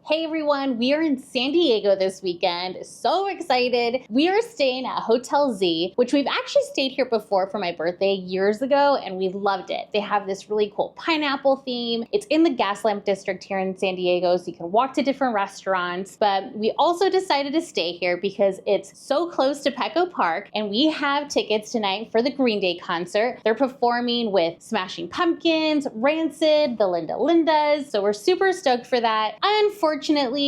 Hey everyone, we are in San Diego this weekend. So excited. We are staying at Hotel Z, which we've actually stayed here before for my birthday years ago, and we loved it. They have this really cool pineapple theme. It's in the Gaslamp District here in San Diego, so you can walk to different restaurants. But we also decided to stay here because it's so close to Petco Park, and we have tickets tonight for the Green Day concert. They're performing with Smashing Pumpkins, Rancid, the Linda Lindas, so we're super stoked for that. Unfortunately,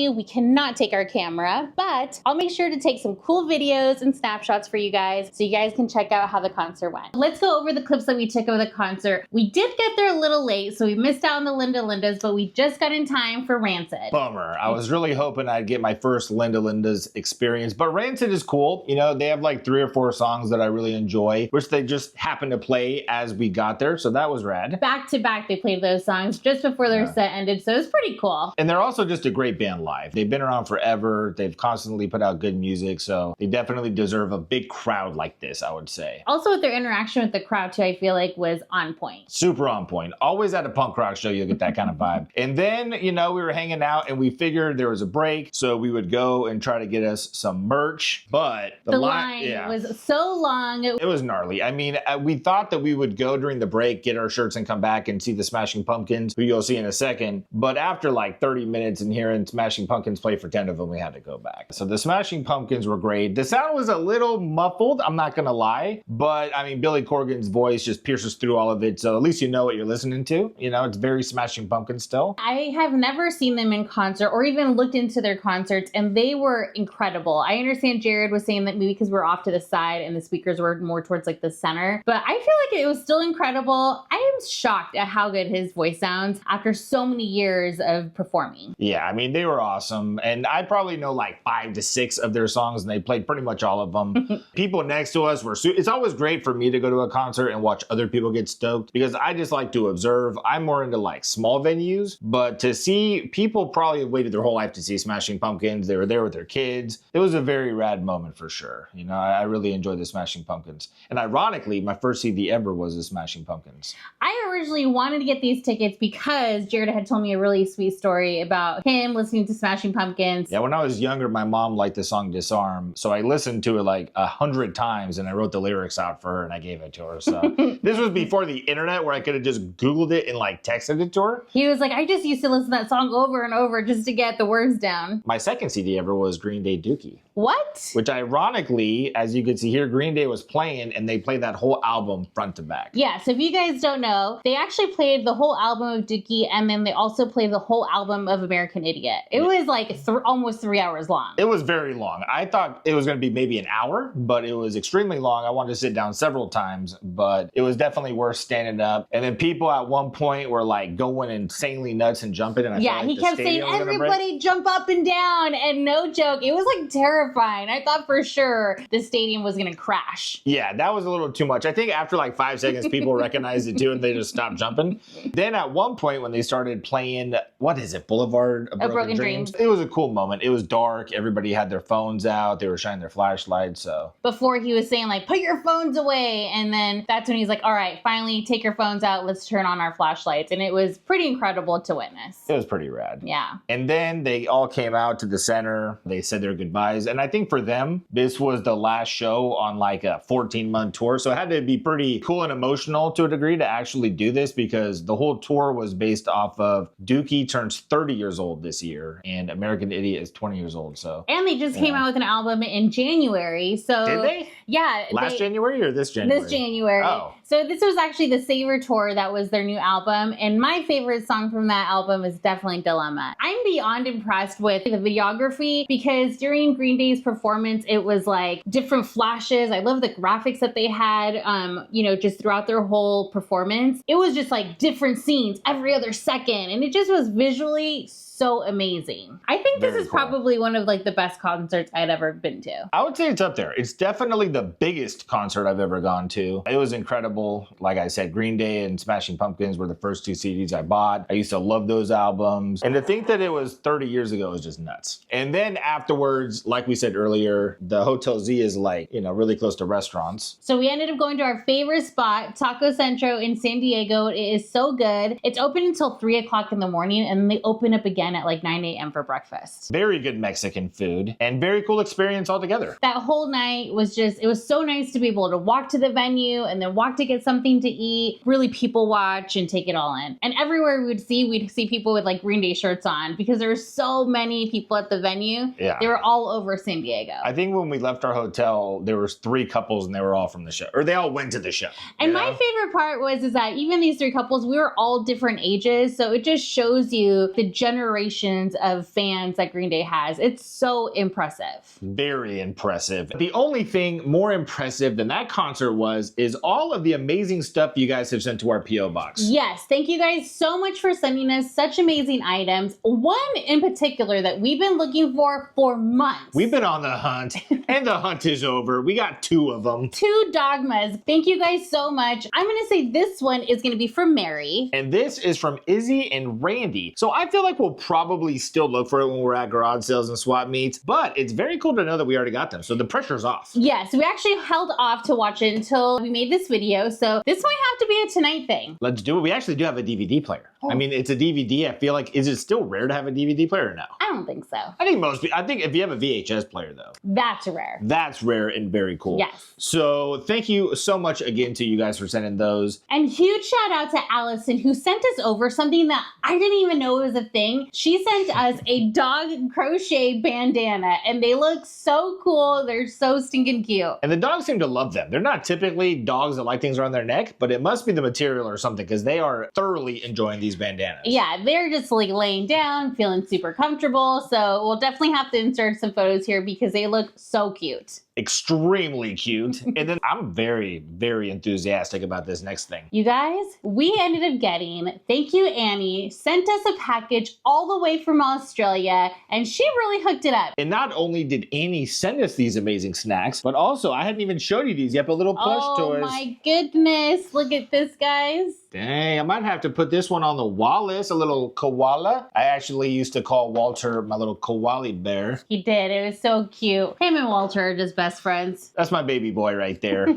we cannot take our camera, but I'll make sure to take some cool videos and snapshots for you guys so you guys can check out how the concert went. Let's go over the clips that we took of the concert. We did get there a little late, so we missed out on the Linda Lindas, but we just got in time for Rancid. Bummer. I was really hoping I'd get my first Linda Lindas experience, but Rancid is cool. You know, they have like 3 or 4 songs that I really enjoy, which they just happened to play as we got there, so that was rad. Back to back, they played those songs just before their set ended, so it was pretty cool. And they're also just a great band live. They've been around forever. They've constantly put out good music, so they definitely deserve a big crowd like this, I would say. Also with their interaction with the crowd too, I feel like was on point. Super on point. Always at a punk rock show, you'll get that kind of vibe. And then, you know, we were hanging out and we figured there was a break, so we would go and try to get us some merch, but the line was so long. It was gnarly. I mean, we thought that we would go during the break, get our shirts and come back and see the Smashing Pumpkins, who you'll see in a second. But after like 30 minutes and hearing Smashing Pumpkins play for 10 of them, we had to go back. So the Smashing Pumpkins were great. The sound was a little muffled, I'm not gonna lie, but I mean, Billy Corgan's voice just pierces through all of it, so at least you know what you're listening to. You know, it's very Smashing Pumpkins still. I have never seen them in concert or even looked into their concerts, and they were incredible. I understand Jared was saying that maybe because we're off to the side and the speakers were more towards like the center, but I feel like it was still incredible. I am shocked at how good his voice sounds after so many years of performing. Yeah, I mean, they were awesome, and I probably know like 5 to 6 of their songs, and they played pretty much all of them. People next to us were, it's always great for me to go to a concert and watch other people get stoked, because I just like to observe. I'm more into like small venues, but to see people probably waited their whole life to see Smashing Pumpkins. They were there with their kids. It was a very rad moment for sure. You know, I really enjoyed the Smashing Pumpkins. And ironically, my first CD ever was the Smashing Pumpkins. I originally wanted to get these tickets because Jared had told me a really sweet story about him listening to Smashing Pumpkins. Yeah, when I was younger, my mom liked the song Disarm, so I listened to it like 100 times and I wrote the lyrics out for her and I gave it to her. So this was before the internet where I could have just Googled it and like texted it to her. He was like, I just used to listen to that song over and over just to get the words down. My second CD ever was Green Day Dookie. What? Which ironically, as you can see here, Green Day was playing and they played that whole album front to back. Yeah, so if you guys don't know, they actually played the whole album of Dookie, and then they also played the whole album of American Idiot. It was like almost 3 hours long. It was very long. I thought it was going to be maybe an hour, but it was extremely long. I wanted to sit down several times, but it was definitely worth standing up. And then people at one point were like going insanely nuts and jumping. And I felt like he kept saying, everybody jump up and down. And no joke, it was like terrifying. I thought for sure the stadium was going to crash. Yeah, that was a little too much. I think after like 5 seconds, people recognized it too and they just stopped jumping. Then at one point when they started playing, what is it, Boulevard of Broken Dreams? It was a cool moment. It was dark. Everybody had their phones out. They were shining their flashlights. So before he was saying like, put your phones away. And then that's when he's like, all right, finally take your phones out. Let's turn on our flashlights. And it was pretty incredible to witness. It was pretty rad. Yeah. And then they all came out to the center. They said their goodbyes. And I think for them, this was the last show on like a 14-month tour. So it had to be pretty cool and emotional to a degree to actually do this, because the whole tour was based off of Dookie turns 30 years old this year and American Idiot is 20 years old. So and they just came out with an album in January. So did they? Yeah. Last January or this January? This January. Oh. So this was actually the Savor Tour. That was their new album. And my favorite song from that album is definitely Dilemma. I'm beyond impressed with the videography, because during Green Day's performance, it was like different flashes. I love the graphics that they had, you know, just throughout their whole performance. It was just like different scenes every other second. And it just was visually so amazing. I think this is probably one of like the best concerts I'd ever been to. I would say it's up there. It's definitely the biggest concert I've ever gone to. It was incredible. Like I said, Green Day and Smashing Pumpkins were the first 2 CDs I bought. I used to love those albums. And to think that it was 30 years ago is just nuts. And then afterwards, like we said earlier, the Hotel Z is like, you know, really close to restaurants. So we ended up going to our favorite spot, Taco Centro in San Diego. It is so good. It's open until 3 o'clock in the morning, and then they open up again again at like 9 a.m. for breakfast. Very good Mexican food and very cool experience altogether. That whole night was just, it was so nice to be able to walk to the venue and then walk to get something to eat, really people watch and take it all in. And everywhere we'd see people with like Green Day shirts on because there were so many people at the venue. Yeah. They were all over San Diego. I think when we left our hotel, there was 3 couples and they were all from the show, or they all went to the show. And my favorite part is that even these 3 couples, we were all different ages. So it just shows you the generations of fans that Green Day has. It's so impressive. Very impressive. The only thing more impressive than that concert is all of the amazing stuff you guys have sent to our P.O. Box. Yes, thank you guys so much for sending us such amazing items. One in particular that we've been looking for months. We've been on the hunt, and the hunt is over. We got 2 of them. 2 dogmas. Thank you guys so much. I'm going to say this one is going to be from Mary. And this is from Izzy and Randy. So I feel like we'll probably still look for it when we're at garage sales and swap meets, but it's very cool to know that we already got them. So the pressure's off. Yes, we actually held off to watch it until we made this video. So this might have to be a tonight thing. Let's do it. We actually do have a DVD player. I mean, it's a DVD. I feel like, is it still rare to have a DVD player or no? I don't think so. I think if you have a VHS player though. That's rare. That's rare and very cool. Yes. So thank you so much again to you guys for sending those. And huge shout out to Allison who sent us over something that I didn't even know was a thing. She sent us a dog crochet bandana and they look so cool. They're so stinking cute. And the dogs seem to love them. They're not typically dogs that like things around their neck, but it must be the material or something because they are thoroughly enjoying these bandanas. Yeah, they're just like laying down, feeling super comfortable. So we'll definitely have to insert some photos here because they look so cute. Extremely cute. And then I'm very, very enthusiastic about this next thing. You guys, we ended up getting, thank you Annie, sent us a package all the way from Australia and she really hooked it up. And not only did Annie send us these amazing snacks, but also I hadn't even showed you these yet, but little plush toys. Oh my goodness, look at this guys. Dang, I might have to put this one on the Wallace, a little koala. I actually used to call Walter my little koala bear. He did, it was so cute. Him and Walter are just best friends. That's my baby boy right there.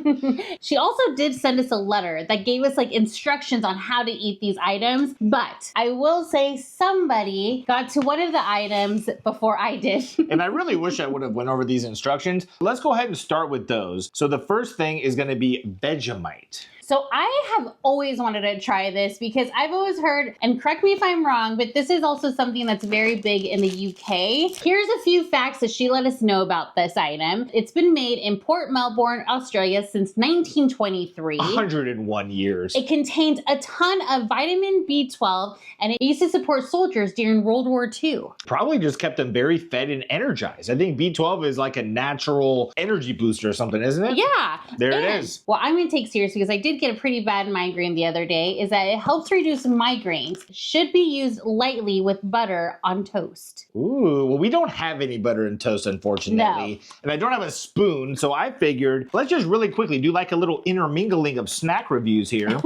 She also did send us a letter that gave us like instructions on how to eat these items, but I will say somebody got to one of the items before I did. And I really wish I would have went over these instructions. Let's go ahead and start with those. So the first thing is gonna be Vegemite. So I have always wanted to try this because I've always heard, and correct me if I'm wrong, but this is also something that's very big in the UK. Here's a few facts that she let us know about this item. It's been made in Port Melbourne, Australia since 1923. 101 years. It contains a ton of vitamin B12 and it used to support soldiers during World War II. Probably just kept them very fed and energized. I think B12 is like a natural energy booster or something, isn't it? Yeah. There it is. Well, I'm going to take serious because I did get a pretty bad migraine the other day, is that it helps reduce migraines. Should be used lightly with butter on toast. Ooh, well, we don't have any butter and toast, unfortunately. No. And I don't have a spoon, so I figured let's just really quickly do like a little intermingling of snack reviews here.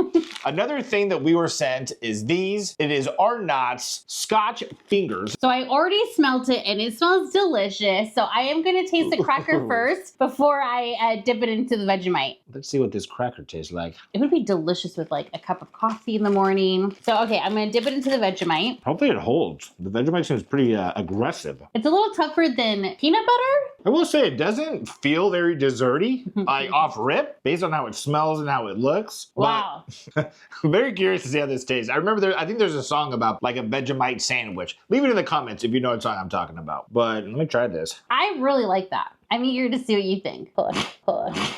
Another thing that we were sent is these. It is Arnott's Scotch Fingers. So I already smelt it and it smells delicious. So I am going to taste the cracker first before I dip it into the Vegemite. Let's see what this cracker tastes like. It would be delicious with like a cup of coffee in the morning. So, okay, I'm going to dip it into the Vegemite. Hopefully it holds. The Vegemite seems pretty aggressive. It's a little tougher than peanut butter. I will say it doesn't feel very desserty, like off rip, based on how it smells and how it looks. Wow. But I'm very curious to see how this tastes. I remember I think there's a song about like a Vegemite sandwich. Leave it in the comments if you know what song I'm talking about. But let me try this. I really like that. I'm eager to see what you think. Push.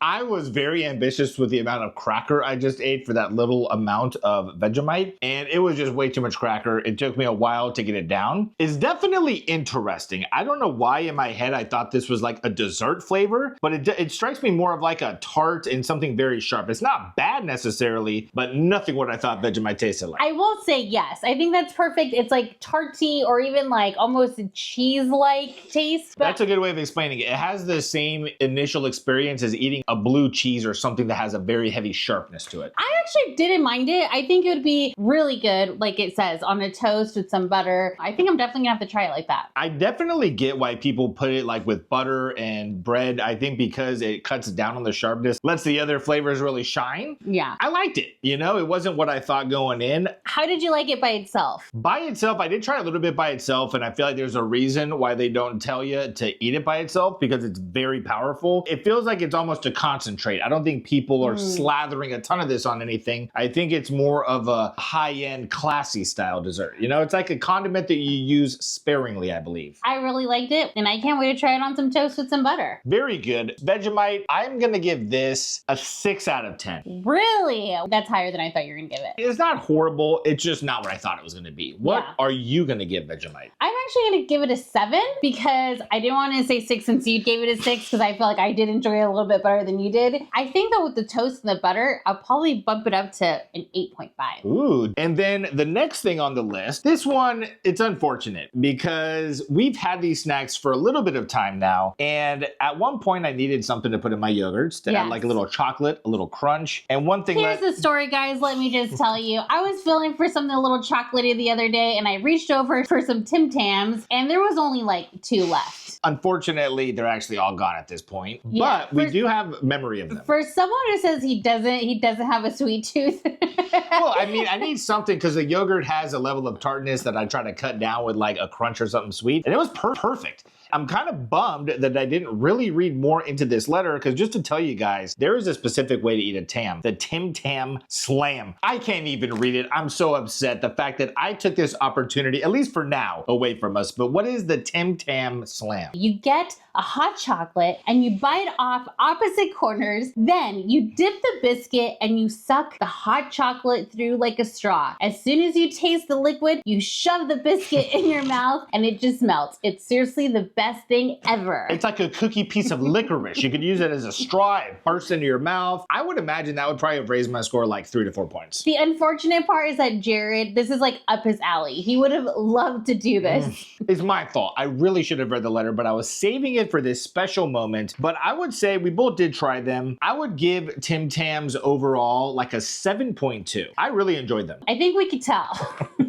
I was very ambitious with the amount of cracker I just ate for that little amount of Vegemite, and it was just way too much cracker. It took me a while to get it down. It's definitely interesting. I don't know why in my head I thought this was like a dessert flavor, but it strikes me more of like a tart and something very sharp. It's not bad necessarily, but nothing what I thought Vegemite tasted like. I will say yes. I think that's perfect. It's like tarty or even like almost a cheese-like taste. But that's a good way of explaining it. It has the same initial experience as eating a blue cheese or something that has a very heavy sharpness to it. I actually didn't mind it. I think it would be really good, like it says, on a toast with some butter. I think I'm definitely gonna have to try it like that. I definitely get why people put it like with butter and bread. I think because it cuts down on the sharpness, lets the other flavors really shine. Yeah. I liked it. You know, it wasn't what I thought going in. How did you like it by itself? By itself, I did try a little bit by itself, and I feel like there's a reason why they don't tell you to eat it by itself, because it's very powerful. It feels like it's almost a concentrate. I don't think people are slathering a ton of this on anything. I think it's more of a high-end, classy style dessert. You know, it's like a condiment that you use sparingly, I believe. I really liked it, and I can't wait to try it on some toast with some butter. Very good. Vegemite, I'm gonna give this a 6 out of 10. Really? That's higher than I thought you were gonna give it. It's not horrible, it's just not what I thought it was gonna be. What Yeah. are you gonna give Vegemite? I'm actually gonna give it a 7 because I didn't want to say 6 since you gave it a 6 because I feel like I did enjoy it a little bit better than you did. I think that with the toast and the butter, I'll probably bump it up to an 8.5. Ooh. And then the next thing on the list, this one, it's unfortunate because we've had these snacks for a little bit of time now. And at one point I needed something to put in my yogurts to add like a little chocolate, a little crunch. And one thing Here's the story, guys. Let me just tell you. I was feeling for something a little chocolatey the other day and I reached over for some Tim Tams and there was only like 2 left. Unfortunately, they're actually all gone at this point, Yeah, but we do have memory of them. For someone who says he doesn't have a sweet tooth. Well, I mean, I need something because the yogurt has a level of tartness that I try to cut down with like a crunch or something sweet, and it was perfect. I'm kind of bummed that I didn't really read more into this letter because just to tell you guys, there is a specific way to eat a Tam, the Tim Tam Slam. I can't even read it. I'm so upset. The fact that I took this opportunity, at least for now, away from us. But what is the Tim Tam Slam? You get a hot chocolate and you bite off opposite corners. Then you dip the biscuit and you suck the hot chocolate through like a straw. As soon as you taste the liquid, you shove the biscuit in your mouth and it just melts. It's seriously the best thing ever. It's like a cookie piece of licorice. You could use it as a straw and burst into your mouth. I would imagine that would probably have raised my score like 3 to 4 points. The unfortunate part is that Jared, this is like up his alley. He would have loved to do this. It's my fault. I really should have read the letter, but I was saving it for this special moment. But I would say we both did try them. I would give Tim Tams overall like a 7.2. I really enjoyed them. I think we could tell.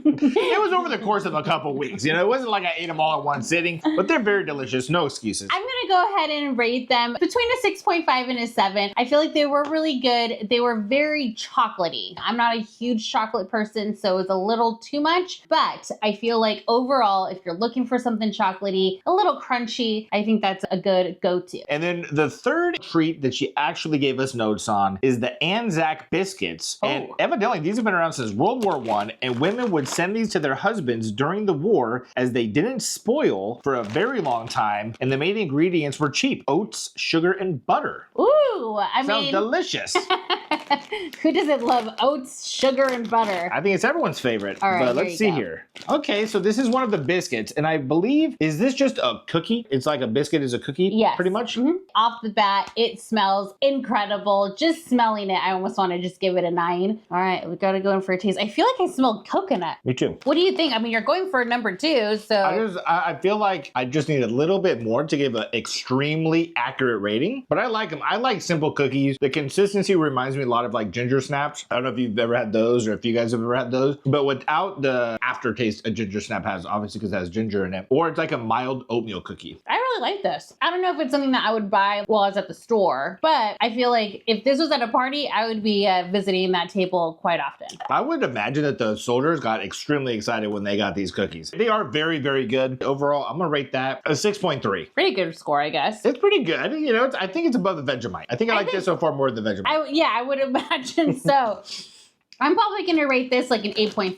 It was over the course of a couple weeks. You know, it wasn't like I ate them all in one sitting, but they're very delicious. No excuses. I'm gonna go ahead and rate them between a 6.5 and a 7. I feel like they were really good. They were very chocolatey. I'm not a huge chocolate person, so it's a little too much, but I feel like overall, if you're looking for something chocolatey, a little crunchy, I think that's a good go-to. And then the third treat that she actually gave us notes on is the Anzac biscuits. And evidently these have been around since World War I, and women would send these to their husbands during the war as they didn't spoil for a very long time, and the main ingredients were cheap: oats, sugar, and butter. Ooh, I Sounds mean, delicious. who doesn't love oats, sugar, and butter? I think it's everyone's favorite. All right, but let's see here. Okay, so this is one of the biscuits, and I believe, is this just a cookie? It's like a biscuit is a cookie, Yes. pretty much? Off the bat, it smells incredible. Just smelling it, I almost want to just give it a 9. All right, we gotta go in for a taste. I feel like I smell coconut. Me too. What do you think? I mean, you're going for number 2, so. I feel like I just need a little bit more to give an extremely accurate rating, but I like them. I like simple cookies. The consistency reminds me a lot of like ginger snaps. I don't know if you've ever had those or if you guys have ever had those, but without the aftertaste a ginger snap has, obviously because it has ginger in it, or it's like a mild oatmeal cookie. I really like this. I don't know if it's something that I would buy while I was at the store, but I feel like if this was at a party, I would be visiting that table quite often. I would imagine that the soldiers got extremely excited when they got these cookies. They are very, very good. Overall, I'm gonna rate that a 6.3. Pretty good score, I guess. It's pretty good. You know, I think it's above the Vegemite. I think I like this so far more than the Vegemite. I would imagine so. I'm probably gonna rate this like an 8.5.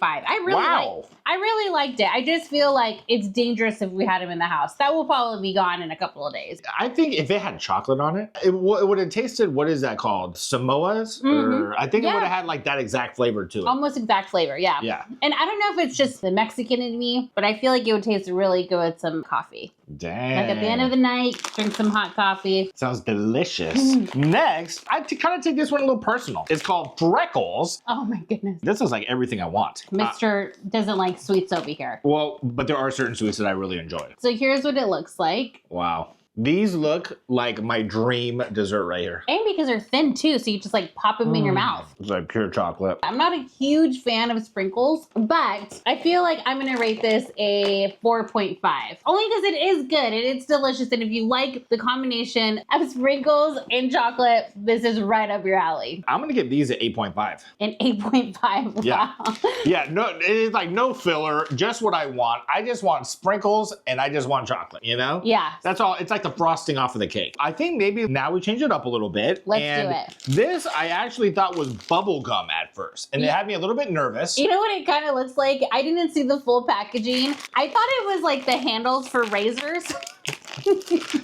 I really liked it. I just feel like it's dangerous if we had him in the house. That will probably be gone in a couple of days. I think if it had chocolate on it, it would have tasted, what is that called? Samoa's? Or I think it would have had like that exact flavor to it. Almost exact flavor, yeah. Yeah. And I don't know if it's just the Mexican in me, but I feel like it would taste really good with some coffee. Dang. Like at the end of the night, drink some hot coffee. Sounds delicious. Next, I kind of take this one a little personal. It's called Freckles. Oh my goodness. This looks like everything I want. Mr. doesn't like sweets over here. Well, but there are certain sweets that I really enjoy. So here's what it looks like. Wow. These look like my dream dessert right here. And because they're thin too, so you just like pop them in your mouth. It's like pure chocolate. I'm not a huge fan of sprinkles, but I feel like I'm gonna rate this a 4.5. Only because it is good and it's delicious. And if you like the combination of sprinkles and chocolate, this is right up your alley. I'm gonna give these an 8.5. An 8.5. Wow. Yeah. Yeah, no, it's like no filler, just what I want. I just want sprinkles and I just want chocolate, you know? Yeah. That's all. It's like the frosting off of the cake. I think maybe now we change it up a little bit. Let's and do it. This I actually thought was bubble gum at first, and it had me a little bit nervous. You know what it kind of looks like? I didn't see the full packaging. I thought it was like the handles for razors.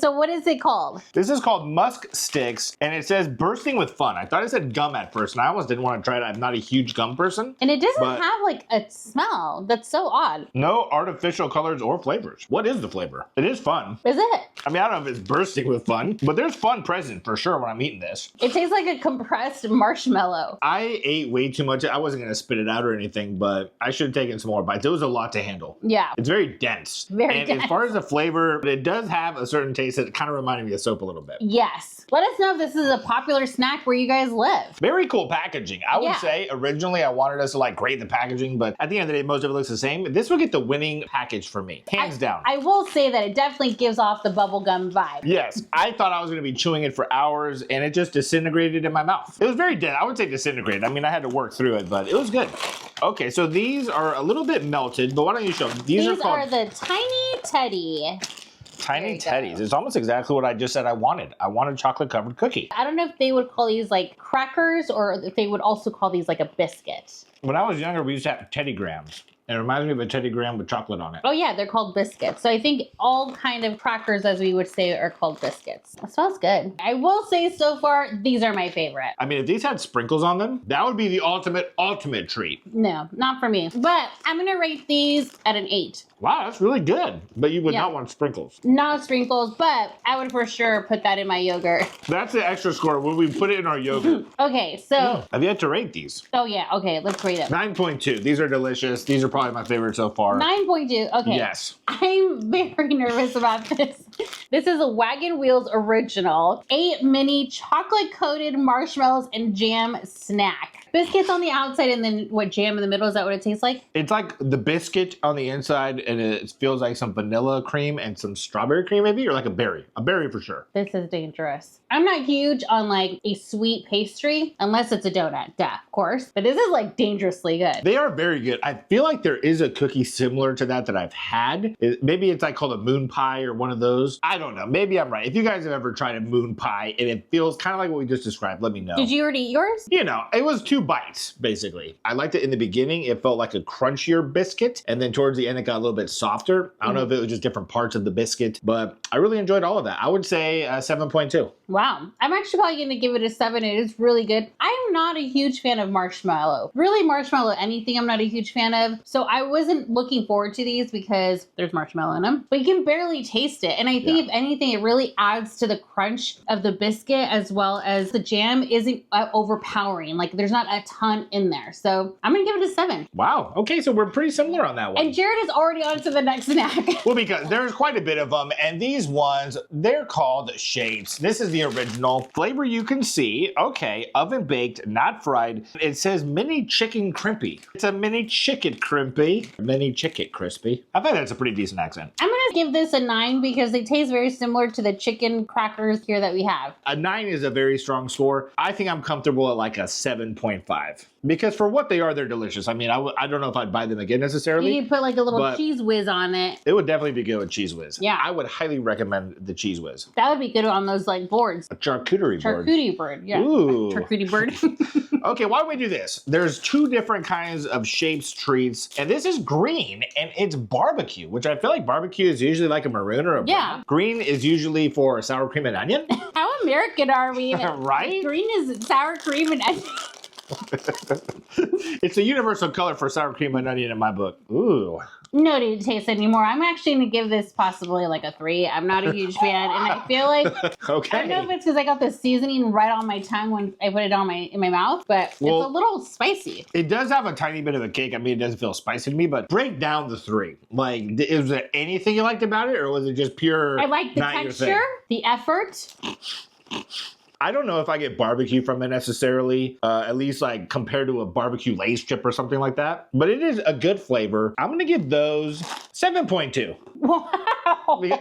So what is it called? This is called Musk Sticks, and it says bursting with fun. I thought it said gum at first, and I almost didn't want to try it. I'm not a huge gum person. And it doesn't have like a smell. That's so odd. No artificial colors or flavors. What is the flavor? It is fun. Is it? I mean, I don't know if it's bursting with fun, but there's fun present for sure when I'm eating this. It tastes like a compressed marshmallow. I ate way too much. I wasn't going to spit it out or anything, but I should have taken some more bites. It was a lot to handle. Yeah. It's very dense. Very dense. As far as the flavor, it does have a certain taste that kind of reminded me of soap a little bit. Yes. Let us know if this is a popular snack where you guys live. Very cool packaging. I would say originally I wanted us to like grade the packaging, but at the end of the day, most of it looks the same. This would get the winning package for me, hands down. I will say that it definitely gives off the bubblegum vibe. Yes, I thought I was going to be chewing it for hours, and it just disintegrated in my mouth. It was very dense. I would say disintegrated. I mean, I had to work through it, but it was good. Okay, so these are a little bit melted, but why don't you show them? These are the Tiny Teddy. Tiny Teddies. It's almost exactly what I just said I wanted. I wanted chocolate-covered cookie. I don't know if they would call these like crackers or if they would also call these like a biscuit. When I was younger, we used to have Teddy Grahams. And it reminds me of a Teddy Graham with chocolate on it. Oh yeah, they're called biscuits. So I think all kind of crackers, as we would say, are called biscuits. It smells good. I will say so far, these are my favorite. I mean, if these had sprinkles on them, that would be the ultimate treat. No, not for me. But I'm gonna rate these at an 8. Wow, that's really good. But you would not want sprinkles. Not sprinkles, but I would for sure put that in my yogurt. That's the extra score when we put it in our yogurt. Okay, so. I've yet to rate these. Oh yeah, okay, let's rate it. 9.2. These are delicious. These are probably my favorite so far. 9.2, okay. Yes. I'm very nervous about this. This is a Wagon Wheels original. 8 mini chocolate-coated marshmallows and jam snack. Biscuits on the outside and then what, jam in the middle? Is that what it tastes like? It's like the biscuit on the inside and it feels like some vanilla cream and some strawberry cream maybe, or like a berry. A berry for sure. This is dangerous. I'm not huge on like a sweet pastry unless it's a donut, of course. But this is like dangerously good. They are very good. I feel like there is a cookie similar to that I've had. Maybe it's like called a moon pie or one of those. I don't know. Maybe I'm right. If you guys have ever tried a moon pie and it feels kind of like what we just described, let me know. Did you already eat yours? You know, it was 2 bites, basically. I liked it in the beginning. It felt like a crunchier biscuit. And then towards the end, it got a little bit softer. I don't know if it was just different parts of the biscuit, but I really enjoyed all of that. I would say 7.2. Wow. I'm actually probably going to give it a 7. It is really good. I'm not a huge fan of marshmallow. Really, marshmallow, anything I'm not a huge fan of. So I wasn't looking forward to these because there's marshmallow in them. But you can barely taste it. And I think if anything, it really adds to the crunch of the biscuit as well as the jam isn't overpowering. Like there's not a ton in there. So I'm going to give it a 7. Wow. Okay, so we're pretty similar on that one. And Jared is already on to the next snack. Well, because there's quite a bit of them. And these ones, they're called shapes. This is the original flavor you can see. Okay, oven baked, not fried. It says mini chicken crimpy. It's a mini chicken crimpy. Mini chicken crispy. I think that's a pretty decent accent. I'm going to give this a 9 because they taste very similar to the chicken crackers here that we have. A 9 is a very strong score. I think I'm comfortable at like a 7.5. Because for what they are, they're delicious. I mean, I don't know if I'd buy them again necessarily. You could put like a little cheese whiz on it. It would definitely be good with cheese whiz. Yeah. I would highly recommend the cheese whiz. That would be good on those like boards. A charcuterie board. Charcuterie board, yeah. Ooh. Charcuterie board. Okay, why don't we do this? There's 2 different kinds of shapes treats, and this is green, and it's barbecue, which I feel like barbecue is usually like a maroon or a brown. Yeah. Green is usually for sour cream and onion. How American are we? Right? Green is sour cream and onion. It's a universal color for sour cream and onion in my book. Ooh. no need to taste anymore. I'm actually going to give this possibly like a 3. I'm not a huge fan. And I feel like, Okay. I don't know if it's because I got the seasoning right on my tongue when I put it on in my mouth, but it's a little spicy. It does have a tiny bit of a kick. I mean, it doesn't feel spicy to me, but break down the 3. Like, is there anything you liked about it, or was it just pure? I like the texture, the effort. I don't know if I get barbecue from it necessarily, at least like compared to a barbecue Lay's chip or something like that. But it is a good flavor. I'm gonna give those 7.2. Wow.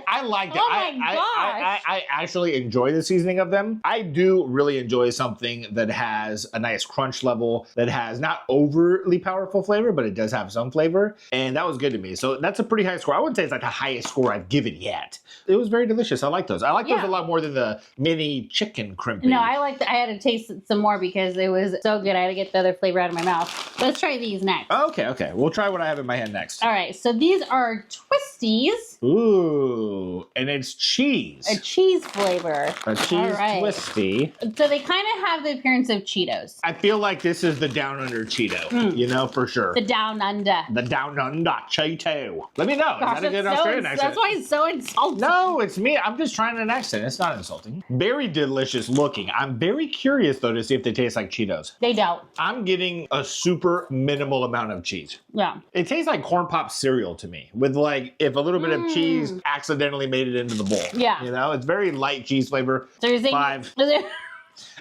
I liked it. Oh my gosh. I actually enjoy the seasoning of them. I do really enjoy something that has a nice crunch level, that has not overly powerful flavor, but it does have some flavor. And that was good to me. So that's a pretty high score. I wouldn't say it's like the highest score I've given yet. It was very delicious. I like those. I like those a lot more than the mini chicken crimpy. No, I had to taste it some more because it was so good. I had to get the other flavor out of my mouth. Let's try these next. Okay. We'll try what I have in my hand next. All right. So these are Twisties. Ooh, and it's cheese. A cheese flavor. A cheese twisty. So they kind of have the appearance of Cheetos. I feel like this is the Down Under Cheeto, you know, for sure. The Down Under. The Down Under Cheeto. Let me know. Gosh, is that a good Australian accent? That's why it's so insulting. No, it's me. I'm just trying an accent. It's not insulting. Very delicious looking. I'm very curious, though, to see if they taste like Cheetos. They don't. I'm getting a super minimal amount of cheese. Yeah. It tastes like corn pop cereal to me, with like if a little bit of cheese accidentally made it into the bowl. Yeah. You know, it's very light cheese flavor. So you're saying 5.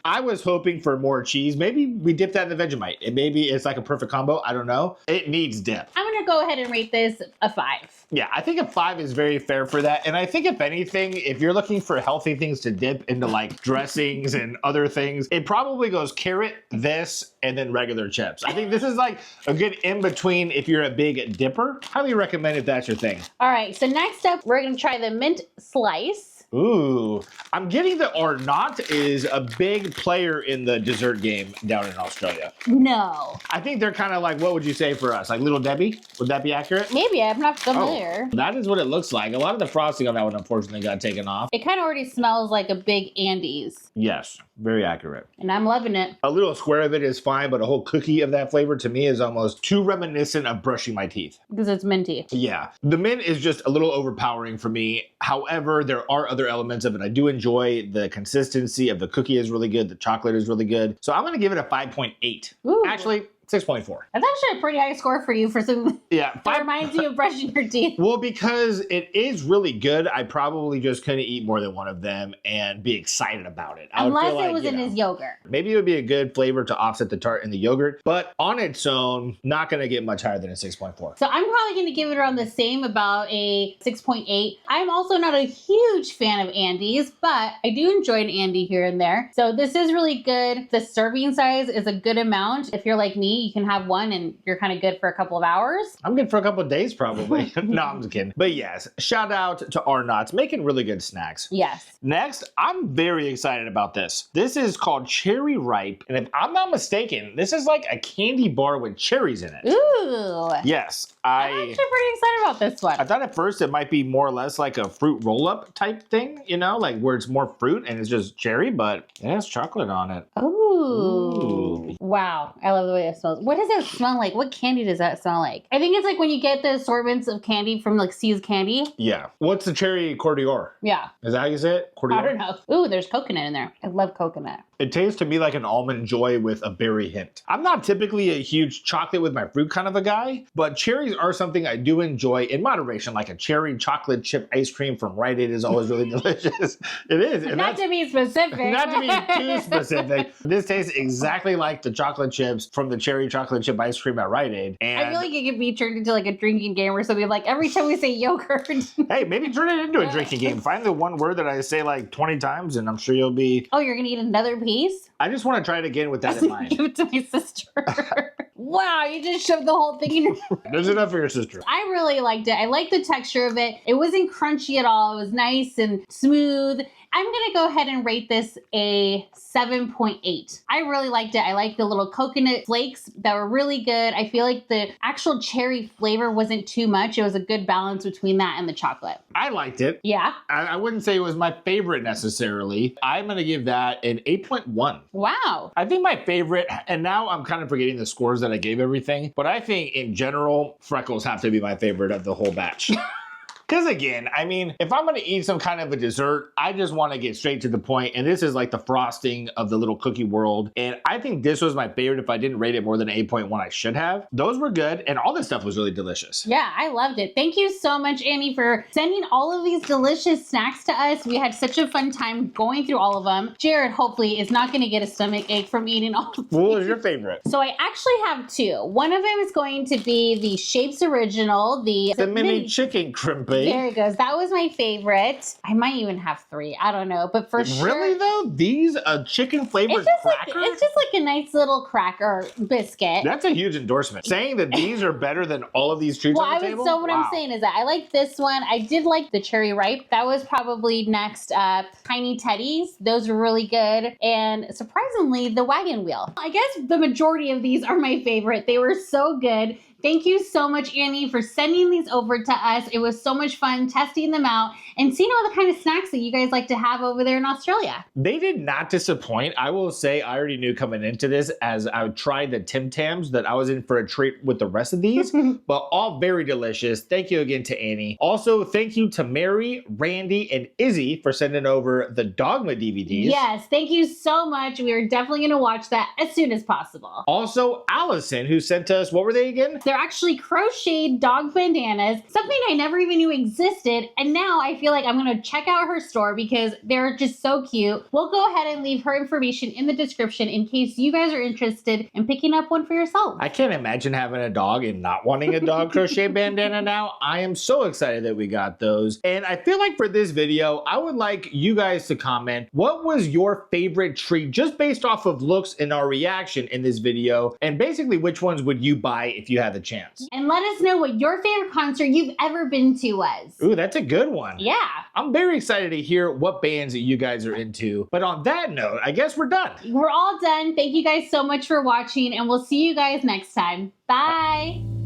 I was hoping for more cheese. Maybe we dip that in the Vegemite. And maybe it's like a perfect combo. I don't know. It needs dip. I'm going to go ahead and rate this a 5. Yeah, I think a 5 is very fair for that. And I think if anything, if you're looking for healthy things to dip into like dressings and other things, it probably goes carrot, this, and then regular chips. I think this is like a good in-between if you're a big dipper. Highly recommend if that's your thing. All right, so next up, we're going to try the mint slice. Ooh, I'm getting that Arnott is a big player in the dessert game down in Australia. No. I think they're kind of like, what would you say for us? Like Little Debbie? Would that be accurate? Maybe, I'm not familiar. Oh, that is what it looks like. A lot of the frosting on that one unfortunately got taken off. It kind of already smells like a big Andes. Yes, very accurate. And I'm loving it. A little square of it is fine, but a whole cookie of that flavor to me is almost too reminiscent of brushing my teeth. Because it's minty. Yeah. The mint is just a little overpowering for me. However, there are other elements of it. I do enjoy the consistency of the cookie is really good. The chocolate is really good. So I'm going to give it a 5.8. Ooh. Actually, 6.4. That's actually a pretty high score for you for some. Yeah. That reminds you of brushing your teeth. Well, because it is really good, I probably just couldn't eat more than one of them and be excited about it. Unless it was in his yogurt. Maybe it would be a good flavor to offset the tart in the yogurt, but on its own, not going to get much higher than a 6.4. So I'm probably going to give it around the same, about a 6.8. I'm also not a huge fan of Andes, but I do enjoy an Andy here and there. So this is really good. The serving size is a good amount. If you're like me, you can have one and you're kind of good for a couple of hours. I'm good for a couple of days probably. No, I'm just kidding. But yes, shout out to Arnott's making really good snacks. Yes. Next, I'm very excited about this. This is called Cherry Ripe. And if I'm not mistaken, this is like a candy bar with cherries in it. Ooh. Yes. I'm actually pretty excited about this one. I thought at first it might be more or less like a fruit roll-up type thing, you know, like where it's more fruit and it's just cherry, but it has chocolate on it. Ooh. Wow. I love the way it smells. What does it smell like? What candy does that smell like? I think it's like when you get the assortments of candy from like See's Candy. Yeah. What's the cherry cordior? Yeah. Is that how you say it? Cordior? I don't know. Ooh, there's coconut in there. I love coconut. It tastes to me like an Almond Joy with a berry hint. I'm not typically a huge chocolate with my fruit kind of a guy, but cherries are something I do enjoy in moderation, like a cherry chocolate chip ice cream from Rite Aid is always really delicious. It is. And not to be specific. Not to be too specific. This tastes exactly like the chocolate chips from the cherry chocolate chip ice cream at Rite Aid. And I feel like it could be turned into like a drinking game or something. Like every time we say yogurt. Hey, maybe turn it into a drinking game. Find the one word that I say like 20 times and I'm sure you'll be... Oh, you're going to eat another piece? I just want to try it again with that in mind. Give it to my sister. Wow, you just shoved the whole thing in your... There's enough for your sister. I really liked it. I liked the texture of it. It wasn't crunchy at all. It was nice and smooth. I'm gonna go ahead and rate this a 7.8. I really liked it. I liked the little coconut flakes that were really good. I feel like the actual cherry flavor wasn't too much. It was a good balance between that and the chocolate. I liked it. Yeah. I wouldn't say it was my favorite necessarily. I'm gonna give that an 8.1. Wow. I think my favorite, and now I'm kind of forgetting the scores that I gave everything, but I think in general, freckles have to be my favorite of the whole batch. Because again, I mean, if I'm gonna eat some kind of a dessert, I just wanna get straight to the point, and this is like the frosting of the little cookie world, and I think this was my favorite. If I didn't rate it more than 8.1, I should have. Those were good, and all this stuff was really delicious. Yeah, I loved it. Thank you so much, Annie, for sending all of these delicious snacks to us. We had such a fun time going through all of them. Jared, hopefully, is not gonna get a stomach ache from eating all of these. What was your favorite? So I actually have two. One of them is going to be the Shapes Original, the mini chicken crimpy. There it goes. That was my favorite. I might even have three. I don't know, but for sure. Really though? These chicken flavored crackers? It's just like a nice little cracker biscuit. That's a huge endorsement. Saying that these are better than all of these treats on the table? So what I'm saying is that I like this one. I did like the cherry ripe. That was probably next up. Tiny Teddies. Those were really good. And surprisingly, the wagon wheel. I guess the majority of these are my favorite. They were so good. Thank you so much, Annie, for sending these over to us. It was so much fun testing them out and seeing all the kind of snacks that you guys like to have over there in Australia. They did not disappoint. I will say I already knew coming into this as I tried the Tim Tams that I was in for a treat with the rest of these, but all very delicious. Thank you again to Annie. Also, thank you to Mary, Randy, and Izzy for sending over the Dogma DVDs. Yes, thank you so much. We are definitely going to watch that as soon as possible. Also, Allison, who sent us, what were they again? They're actually crocheted dog bandanas, something I never even knew existed. And now I feel like I'm going to check out her store because they're just so cute. We'll go ahead and leave her information in the description in case you guys are interested in picking up one for yourself. I can't imagine having a dog and not wanting a dog crochet bandana now. I am so excited that we got those. And I feel like for this video, I would like you guys to comment, what was your favorite treat just based off of looks and our reaction in this video? And basically, which ones would you buy if you had the chance? And let us know what your favorite concert you've ever been to was. Ooh, that's a good one. Yeah. I'm very excited to hear what bands that you guys are into. But on that note, I guess we're done. We're all done. Thank you guys so much for watching, and we'll see you guys next time. Bye.